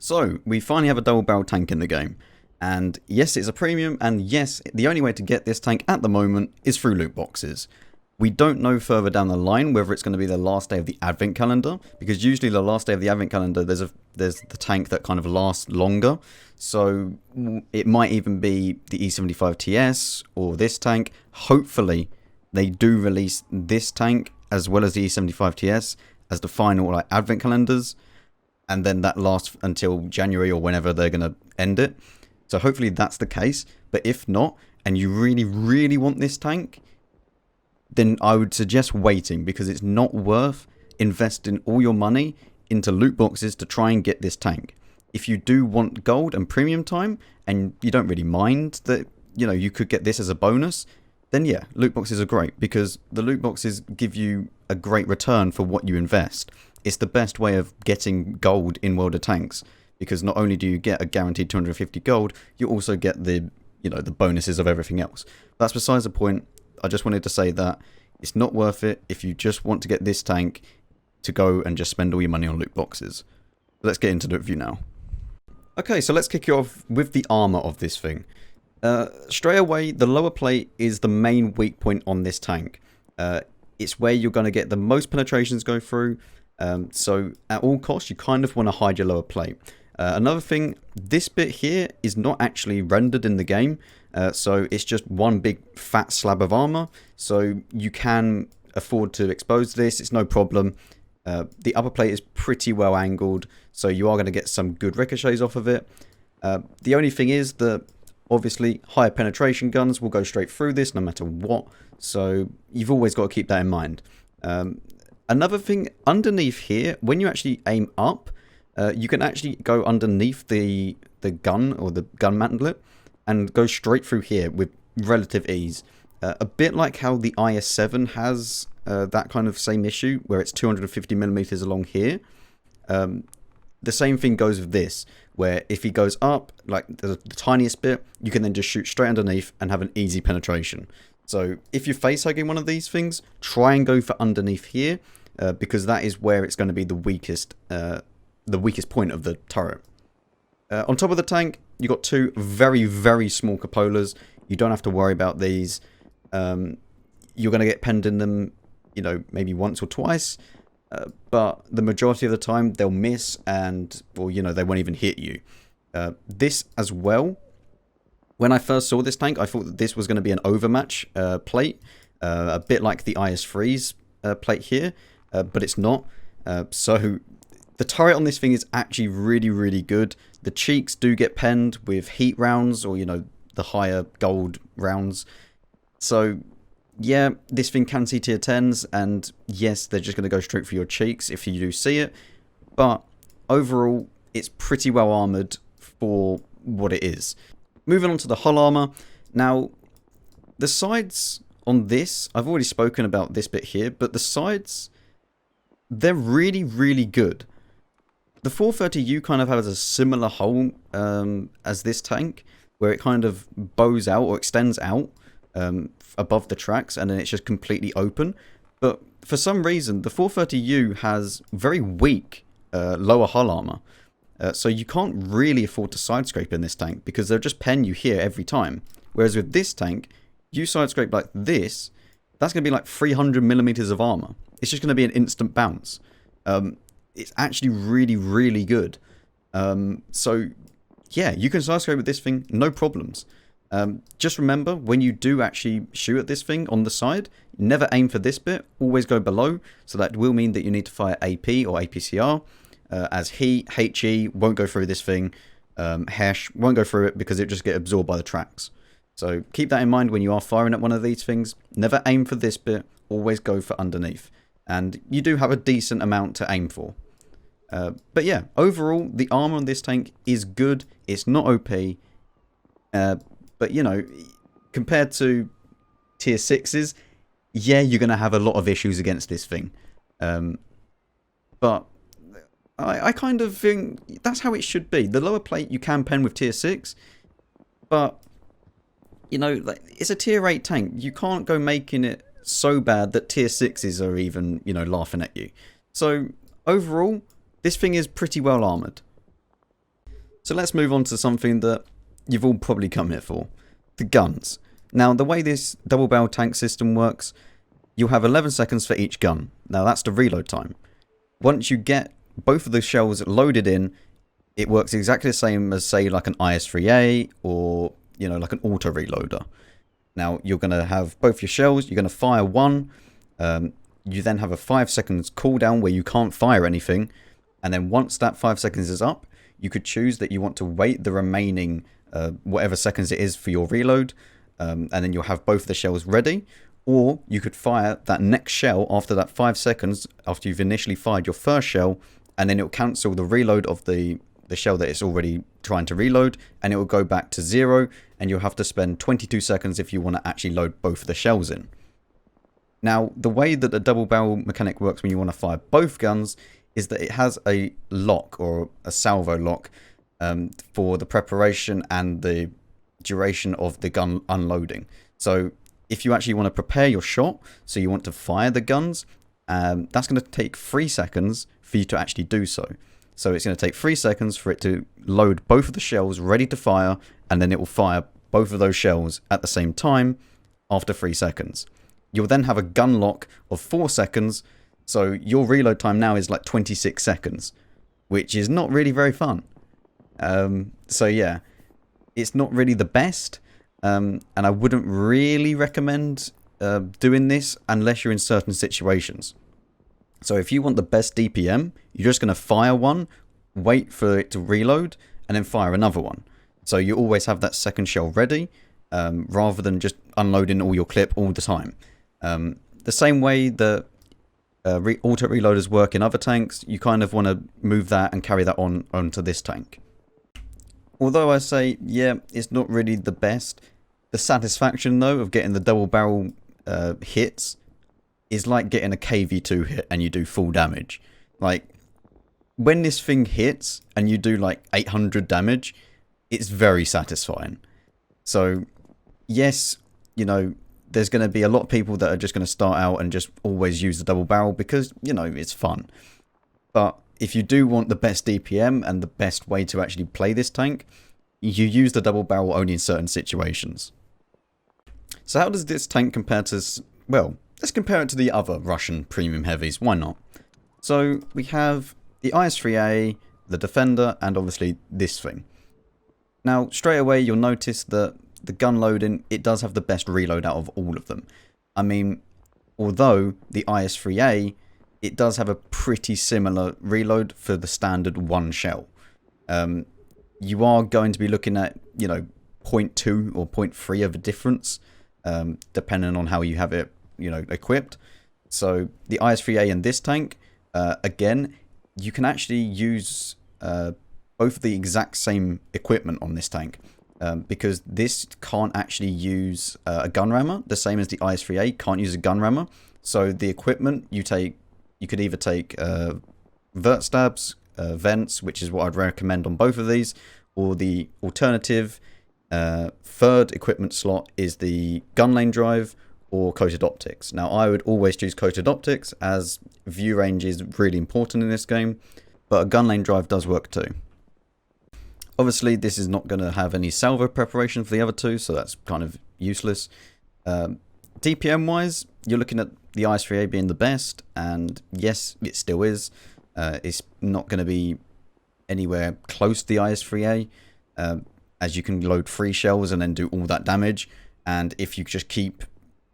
So, we finally have a double barrel tank in the game. And yes, it's a premium, and yes, the only way to get this tank at the moment is through loot boxes. We don't know further down the line whether it's going to be the last day of the advent calendar, because usually the last day of the advent calendar there's the tank that kind of lasts longer. So it might even be the E75TS or this tank. Hopefully they do release this tank as well as the E75TS as the final advent calendars, and then that lasts until January or whenever they're going to end it. So hopefully that's the case. But if not, and you really, really want this tank, then I would suggest waiting, because it's not worth investing all your money into loot boxes to try and get this tank. If you do want gold and premium time, and you don't really mind that, you could get this as a bonus, then yeah, loot boxes are great, because the loot boxes give you a great return for what you invest. It's the best way of getting gold in World of Tanks, because not only do you get a guaranteed 250 gold, you also get the bonuses of everything else. That's besides the point. I just wanted to say that it's not worth it if you just want to get this tank to go and just spend all your money on loot boxes. Let's get into the review now. Okay, so let's kick it off with the armor of this thing. Straight away, the lower plate is the main weak point on this tank. It's where you're going to get the most penetrations go through. So at all costs, you kind of want to hide your lower plate. Another thing, this bit here is not actually rendered in the game. So it's just one big fat slab of armor. So you can afford to expose this. It's no problem. The upper plate is pretty well angled, so you are going to get some good ricochets off of it. The only thing is that obviously higher penetration guns will go straight through this no matter what. So you've always got to keep that in mind. Another thing, underneath here, when you actually aim up, you can actually go underneath the gun or the gun mantlet and go straight through here with relative ease. A bit like how the IS-7 has that kind of same issue, where it's 250mm along here. The same thing goes with this, where if he goes up, like the tiniest bit, you can then just shoot straight underneath and have an easy penetration. So if you're face hugging one of these things, try and go for underneath here, because that is where it's going to be the weakest point of the turret. On top of the tank, you've got two very, very small cupolas. You don't have to worry about these. You're going to get penned in them, maybe once or twice. But the majority of the time, they'll miss and, they won't even hit you. This as well. When I first saw this tank, I thought that this was going to be an overmatch plate. A bit like the IS-3's plate here. But it's not. So the turret on this thing is actually really, really good. The cheeks do get penned with heat rounds or, the higher gold rounds. So, yeah, this thing can see tier 10s, and yes, they're just going to go straight for your cheeks if you do see it. But overall, it's pretty well armoured for what it is. Moving on to the hull armour. Now, the sides on this, I've already spoken about this bit here, but the sides, they're really, really good. The 430U kind of has a similar hull as this tank, where it kind of bows out or extends out above the tracks, and then it's just completely open. But for some reason, the 430U has very weak lower hull armor. So you can't really afford to side scrape in this tank, because they'll just pen you here every time. Whereas with this tank, you side scrape like this, that's going to be like 300mm of armor. It's just going to be an instant bounce. It's actually really, really good. So, yeah, you can side scrape with this thing, no problems. Just remember, when you do actually shoot at this thing on the side, never aim for this bit, always go below. So that will mean that you need to fire AP or APCR, as HE won't go through this thing, Hesh won't go through it because it just get absorbed by the tracks. So keep that in mind when you are firing at one of these things. Never aim for this bit, always go for underneath. And you do have a decent amount to aim for. But yeah, overall, the armor on this tank is good. It's not OP. But, compared to tier 6s, yeah, you're going to have a lot of issues against this thing. But I kind of think that's how it should be. The lower plate you can pen with tier 6. But, it's a tier 8 tank. You can't go making it so bad that tier 6s are even, laughing at you. So, overall, this thing is pretty well armoured. So let's move on to something that you've all probably come here for. The guns. Now, the way this double barrel tank system works, you'll have 11 seconds for each gun. Now, that's the reload time. Once you get both of the shells loaded in, it works exactly the same as, say, like an IS-3A or, you know, like an auto reloader. Now, you're going to have both your shells. You're going to fire one. You then have a 5 seconds cooldown where you can't fire anything. And then once that 5 seconds is up, you could choose that you want to wait the remaining whatever seconds it is for your reload. And then you'll have both the shells ready. Or you could fire that next shell after that 5 seconds, after you've initially fired your first shell. And then it'll cancel the reload of the shell that it's already trying to reload. And it will go back to 0. And you'll have to spend 22 seconds if you want to actually load both of the shells in. Now, the way that the double barrel mechanic works when you want to fire both guns is that it has a lock or a salvo lock for the preparation and the duration of the gun unloading. So if you actually want to prepare your shot, so you want to fire the guns, that's going to take 3 seconds for you to actually do so. So it's going to take 3 seconds for it to load both of the shells ready to fire, and then it will fire both of those shells at the same time after 3 seconds. You'll then have a gun lock of 4 seconds, so your reload time now is like 26 seconds, which is not really very fun. So yeah, it's not really the best, and I wouldn't really recommend doing this unless you're in certain situations. So if you want the best DPM, you're just going to fire one, wait for it to reload, and then fire another one. So you always have that second shell ready, rather than just unloading all your clip all the time. The same way that auto reloaders work in other tanks, you kind of want to move that and carry that onto this tank. Although I say, yeah, it's not really the best, the satisfaction though of getting the double barrel hits is like getting a KV2 hit and you do full damage. Like, when this thing hits and you do like 800 damage, it's very satisfying. So, yes, you know, there's going to be a lot of people that are just going to start out and just always use the double barrel because, you know, it's fun. But if you do want the best DPM and the best way to actually play this tank, you use the double barrel only in certain situations. So how does this tank compare to, well, let's compare it to the other Russian premium heavies, why not? So we have the IS-3A, the Defender, and obviously this thing. Now, straight away you'll notice that the gun loading, it does have the best reload out of all of them. I mean, although the IS-3A, it does have a pretty similar reload for the standard one shell. You are going to be looking at, you know, 0.2 or 0.3 of a difference, depending on how you have it, you know, equipped. So the IS-3A and this tank, again, you can actually use both the exact same equipment on this tank. Because this can't actually use a gun rammer, the same as the IS-3A can't use a gun rammer. So the equipment you could either take vert stabs, vents, which is what I'd recommend on both of these, or the alternative third equipment slot is the gun lane drive or coated optics. Now I would always choose coated optics as view range is really important in this game, but a gun lane drive does work too. Obviously, this is not going to have any salvo preparation for the other two, so that's kind of useless. DPM-wise, you're looking at the IS-3A being the best, and yes, it still is. It's not going to be anywhere close to the IS-3A, as you can load 3 shells and then do all that damage, and if you just keep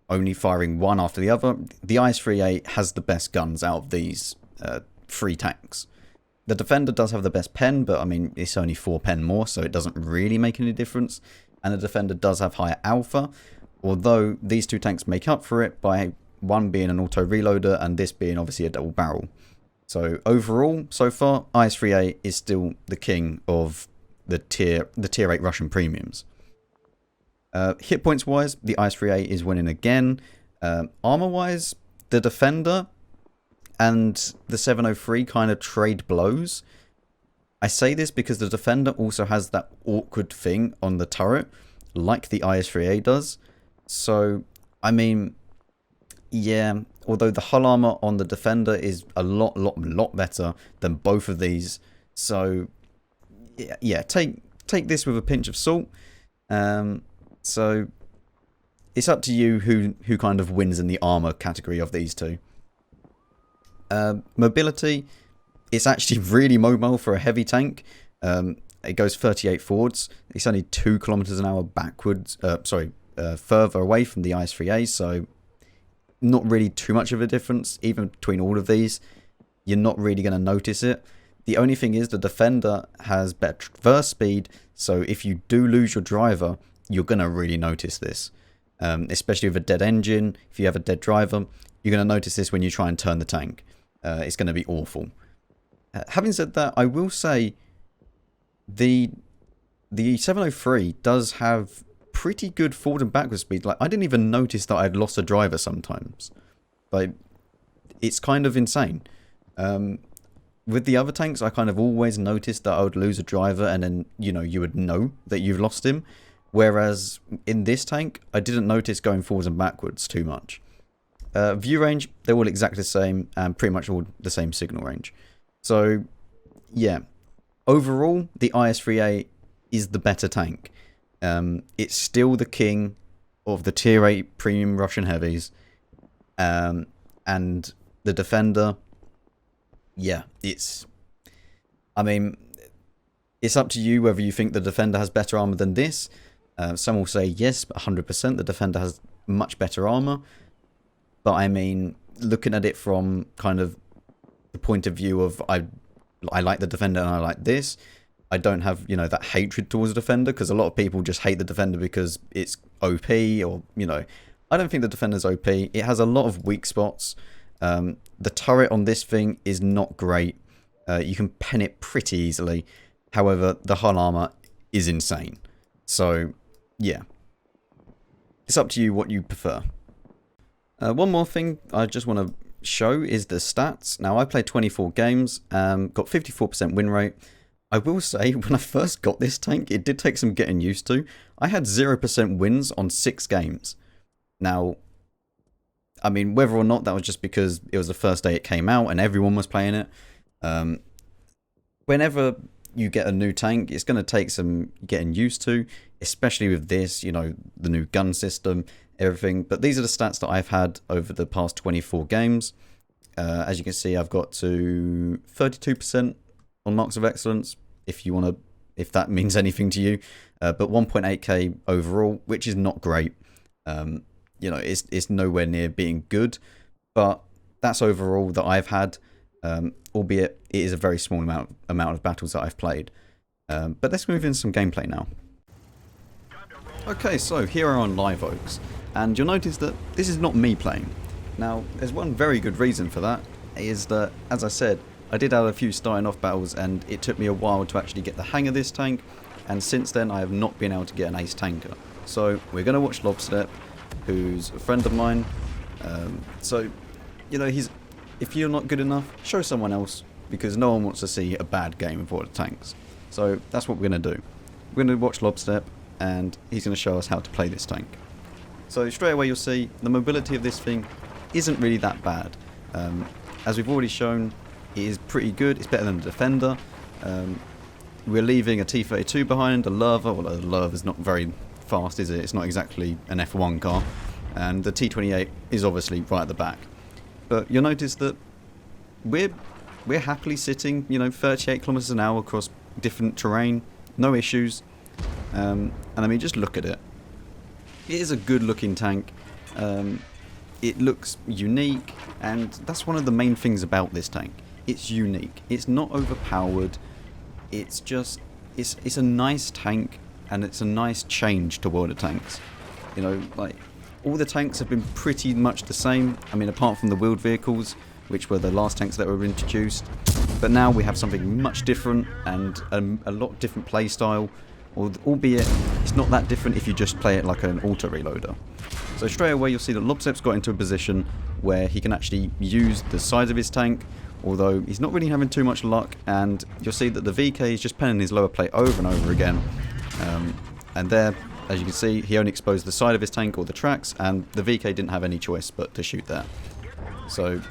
only firing one after the other, the IS-3A has the best guns out of these 3 tanks. The Defender does have the best pen, but I mean, it's only 4 pen more, so it doesn't really make any difference. And the Defender does have higher alpha, although these 2 tanks make up for it by one being an auto reloader and this being obviously a double barrel. So overall, so far, IS-3A is still the king of the tier 8 Russian premiums. Hit points wise, the IS-3A is winning again. Armor wise, the Defender and the 703 kind of trade blows. I say this because the Defender also has that awkward thing on the turret, like the IS-3A does. So, I mean, yeah, although the hull armor on the Defender is a lot better than both of these. So, yeah, take this with a pinch of salt. So it's up to you who kind of wins in the armor category of these two. Mobility, it's actually really mobile for a heavy tank. It goes 38 forwards. It's only 2 kilometers an hour backwards. Further away from the IS-3A, so not really too much of a difference. Even between all of these, you're not really going to notice it. The only thing is the Defender has better traverse speed, so if you do lose your driver, you're going to really notice this. Especially with a dead engine, if you have a dead driver, you're going to notice this when you try and turn the tank. It's going to be awful. Having said that, I will say the 703 does have pretty good forward and backward speed. Like, I didn't even notice that I'd lost a driver sometimes. Like, it's kind of insane. With the other tanks, I kind of always noticed that I would lose a driver and then, you would know that you've lost him. Whereas in this tank, I didn't notice going forwards and backwards too much. View range, they're all exactly the same and pretty much all the same signal range. So, yeah. Overall, the IS-3A is the better tank. It's still the king of the tier 8 premium Russian heavies. And the Defender, yeah, it's up to you whether you think the Defender has better armor than this. Some will say yes, but 100% the Defender has much better armor. But I mean, looking at it from kind of the point of view of I like the Defender and I like this. I don't have, that hatred towards the Defender, because a lot of people just hate the Defender because it's OP or, I don't think the Defender's OP. It has a lot of weak spots. The turret on this thing is not great. You can pen it pretty easily. However, the hull armor is insane. So, yeah. It's up to you what you prefer. One more thing I just want to show is the stats. Now, I played 24 games, got 54% win rate. I will say, when I first got this tank, it did take some getting used to. I had 0% wins on 6 games. Now, I mean, whether or not that was just because it was the first day it came out and everyone was playing it. Whenever you get a new tank, it's going to take some getting used to, especially with this, the new gun system, everything. But these are the stats that I've had over the past 24 games. As you can see, I've got to 32% on marks of excellence, if that means anything to you. But 1.8k overall, which is not great. It's nowhere near being good, but that's overall that I've had, albeit it is a very small amount of battles that I've played. But let's move into some gameplay now. Okay, so here are on Live Oaks, and you'll notice that this is not me playing. Now, there's one very good reason for that, is that, as I said, I did have a few starting off battles, and it took me a while to actually get the hang of this tank, and since then I have not been able to get an ace tanker. So we're going to watch Lobstep, who's a friend of mine. If you're not good enough, show someone else, because no one wants to see a bad game of water tanks. So that's what we're going to do. We're going to watch Lobstep, and he's going to show us how to play this tank. So straight away you'll see the mobility of this thing isn't really that bad. As we've already shown, it is pretty good. It's better than the Defender. We're leaving a T-32 behind, a Lerva. Well, the Lerva's not very fast, is it? It's not exactly an F1 car. And the T-28 is obviously right at the back. But you'll notice that we're happily sitting, 38 kilometers an hour across different terrain. No issues. And I mean, just look at it. It is a good looking tank. It looks unique, and that's one of the main things about this tank. It's unique. It's not overpowered. It's just, it's a nice tank, and it's a nice change to World of Tanks. All the tanks have been pretty much the same. I mean, apart from the wheeled vehicles, which were the last tanks that were introduced. But now we have something much different, and a lot different play style. Albeit, it's not that different if you just play it like an auto-reloader. So straight away you'll see that Lobstep's got into a position where he can actually use the sides of his tank, although he's not really having too much luck, and you'll see that the VK is just penning his lower plate over and over again. And there, as you can see, he only exposed the side of his tank or the tracks, and the VK didn't have any choice but to shoot that. So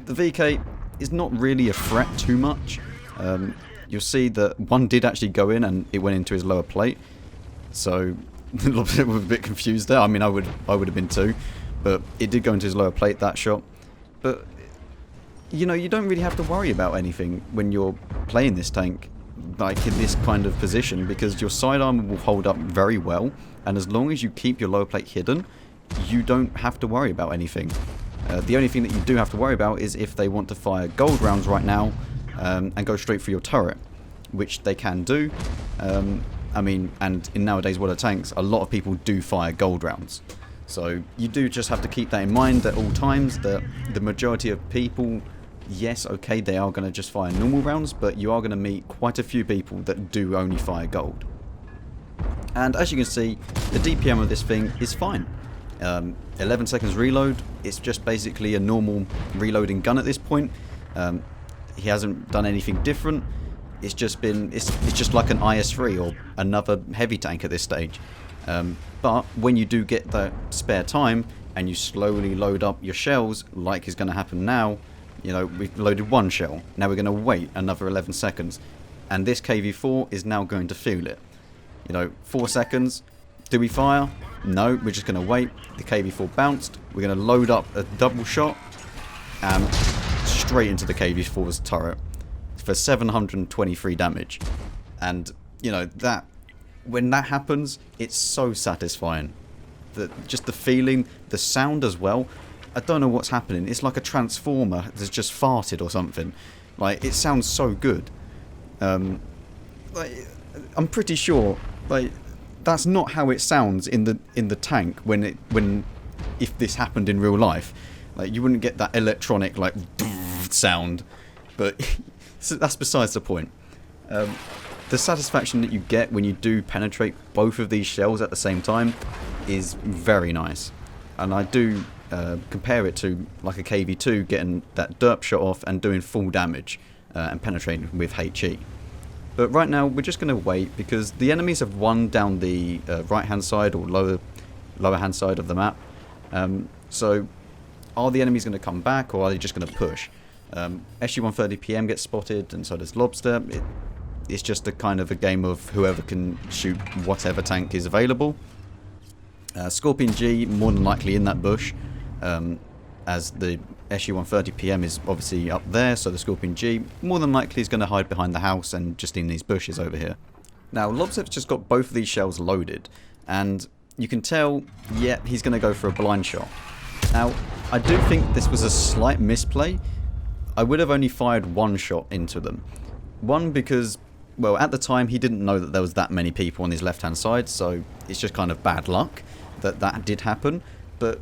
the VK is not really a threat too much. you'll see that one did actually go in and it went into his lower plate. So Lobstep was a bit confused there. I mean, I would have been too, but it did go into his lower plate, that shot. But you know, you don't really have to worry about anything when you're playing this tank, like in this kind of position, because your sidearm will hold up very well, and as long as you keep your lower plate hidden, you don't have to worry about anything. The only thing that you do have to worry about is if they want to fire gold rounds right now and go straight for your turret, which they can do. I mean, and in nowadays World of Tanks, a lot of people do fire gold rounds. So you do just have to keep that in mind at all times, that the majority of people, yes, okay, they are going to just fire normal rounds, but you are going to meet quite a few people that do only fire gold. And as you can see, the DPM of this thing is fine. 11 seconds reload, it's just basically a normal reloading gun at this point. He hasn't done anything different. It's just like an IS-3 or another heavy tank at this stage. But when you do get the spare time and you slowly load up your shells, like is going to happen now, you know, we've loaded one shell. Now we're going to wait another 11 seconds. And this KV-4 is now going to feel it. You know, 4 seconds. Do we fire? No, we're just going to wait. The KV-4 bounced. We're going to load up a double shot and straight into the KV-4's turret for 723 damage. And, you know, that when that happens, it's so satisfying. Just the feeling, the sound as well. I don't know what's happening. It's like a transformer that's just farted or something. Like, it sounds so good. Like, I'm pretty sure, like, that's not how it sounds in the tank if this happened in real life. Like, you wouldn't get that electronic like sound, but so that's besides the point. The satisfaction that you get when you do penetrate both of these shells at the same time is very nice, and I do compare it to like a KV-2 getting that derp shot off and doing full damage and penetrating with HE. But right now we're just going to wait because the enemies have won down the right hand side or lower hand side of the map. So are the enemies going to come back, or are they just going to push? SU-130 PM gets spotted, and so does Lobstep. It's just a kind of a game of whoever can shoot whatever tank is available. Scorpion G more than likely in that bush, as the SU-130 PM is obviously up there, so the Scorpion G more than likely is going to hide behind the house and just in these bushes over here. Now Lobstep's just got both of these shells loaded, and you can tell, yeah, he's going to go for a blind shot. Now I do think this was a slight misplay. I would have only fired one shot into them. One, because, well, at the time he didn't know that there was that many people on his left hand side, so it's just kind of bad luck that that did happen. But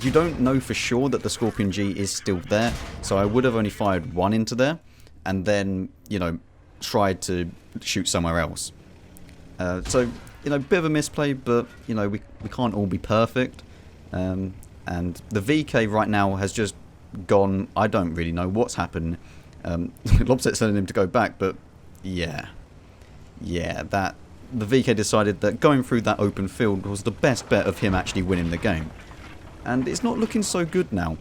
you don't know for sure that the Scorpion G is still there, so I would have only fired one into there and then, you know, tried to shoot somewhere else. So, you know, bit of a misplay, but, you know, we can't all be perfect. And the VK right now has just gone, I don't really know what's happened. Lobstep's telling him to go back, but yeah, that the VK decided that going through that open field was the best bet of him actually winning the game. And it's not looking so good now.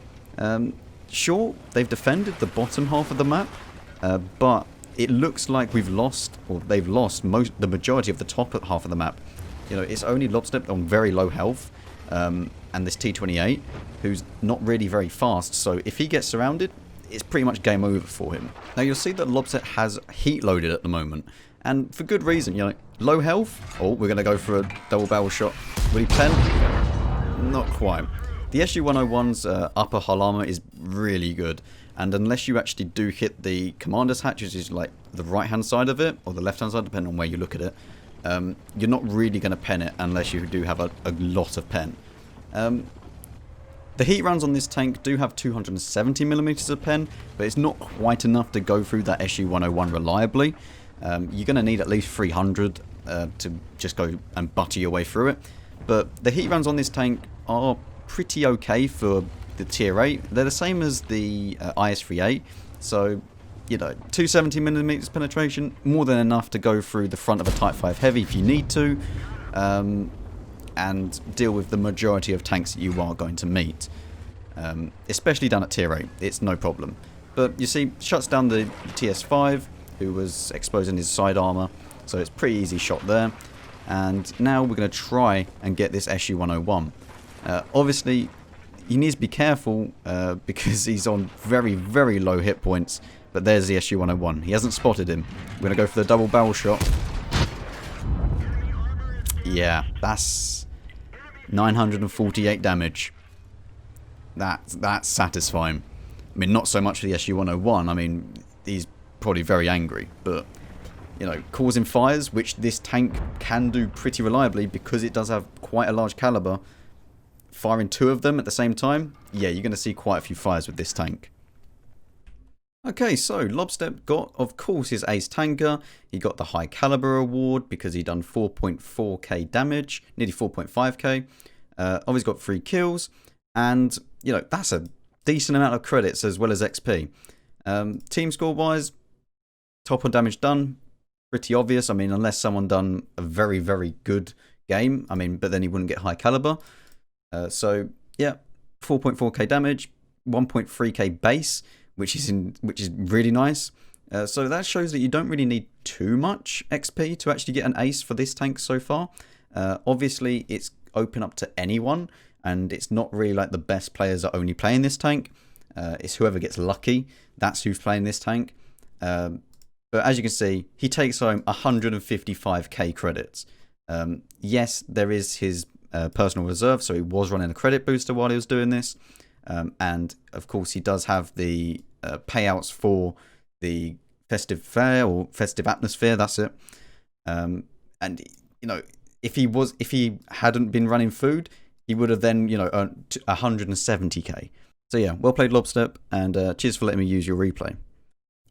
Sure, they've defended the bottom half of the map, but it looks like we've lost, or they've lost the majority of the top half of the map. You know, it's only Lobstep on very low health, and this T28, who's not really very fast, so if he gets surrounded, it's pretty much game over for him. Now you'll see that Lobstep has heat loaded at the moment, and for good reason. You know, low health. Oh, we're going to go for a double barrel shot. Will he pen? Not quite. The SU-101's upper hull armor is really good, and unless you actually do hit the commander's hatch, which is like the right hand side of it, or the left hand side, depending on where you look at it, you're not really going to pen it unless you do have a lot of pen. The heat rounds on this tank do have 270mm of pen, but it's not quite enough to go through that SU-101 reliably. You're going to need at least 300 to just go and butter your way through it. But the heat rounds on this tank are pretty okay for the tier 8. They're the same as the IS-3A, so, you know, 270mm penetration, more than enough to go through the front of a Type 5 Heavy if you need to. And deal with the majority of tanks that you are going to meet. Especially down at tier 8, it's no problem. But you see, shuts down the TS5, who was exposing his side armor. So it's pretty easy shot there. And now we're going to try and get this SU-101. Obviously, he needs to be careful because he's on very, very low hit points. But there's the SU-101. He hasn't spotted him. We're going to go for the double barrel shot. Yeah, that's 948 damage. That's satisfying. I mean, not so much for the SU-101. I mean, he's probably very angry. But, you know, causing fires, which this tank can do pretty reliably because it does have quite a large caliber. Firing 2 of them at the same time, yeah, you're going to see quite a few fires with this tank. Okay, so Lobstep got, of course, his ace tanker. He got the high caliber award because he done 4.4k damage, nearly 4.5k. Obviously got 3 kills, and you know that's a decent amount of credits as well as XP. Team score wise, top on damage done, pretty obvious. I mean, unless someone done a very, very good game, I mean, but then he wouldn't get high caliber. So yeah, 4.4k damage, 1.3k base. Which is really nice. So that shows that you don't really need too much XP to actually get an ace for this tank so far. Obviously, it's open up to anyone, and it's not really like the best players are only playing this tank. It's whoever gets lucky, that's who's playing this tank. But as you can see, he takes home 155k credits. Yes, there is his personal reserve, so he was running a credit booster while he was doing this. And of course he does have the payouts for the festive fair or festive atmosphere, that's it. And you know, if he hadn't been running food, he would have then, you know, earned 170k. So yeah, well played Lobstep, and cheers for letting me use your replay.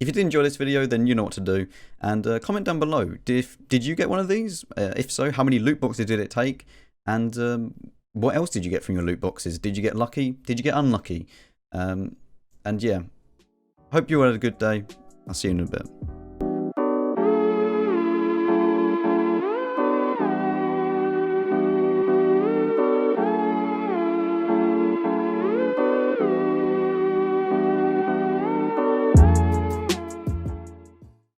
If you did enjoy this video, then you know what to do, and comment down below. Did you get one of these? If so, how many loot boxes did it take? And what else did you get from your loot boxes? Did you get lucky? Did you get unlucky? And yeah, hope you had a good day. I'll see you in a bit.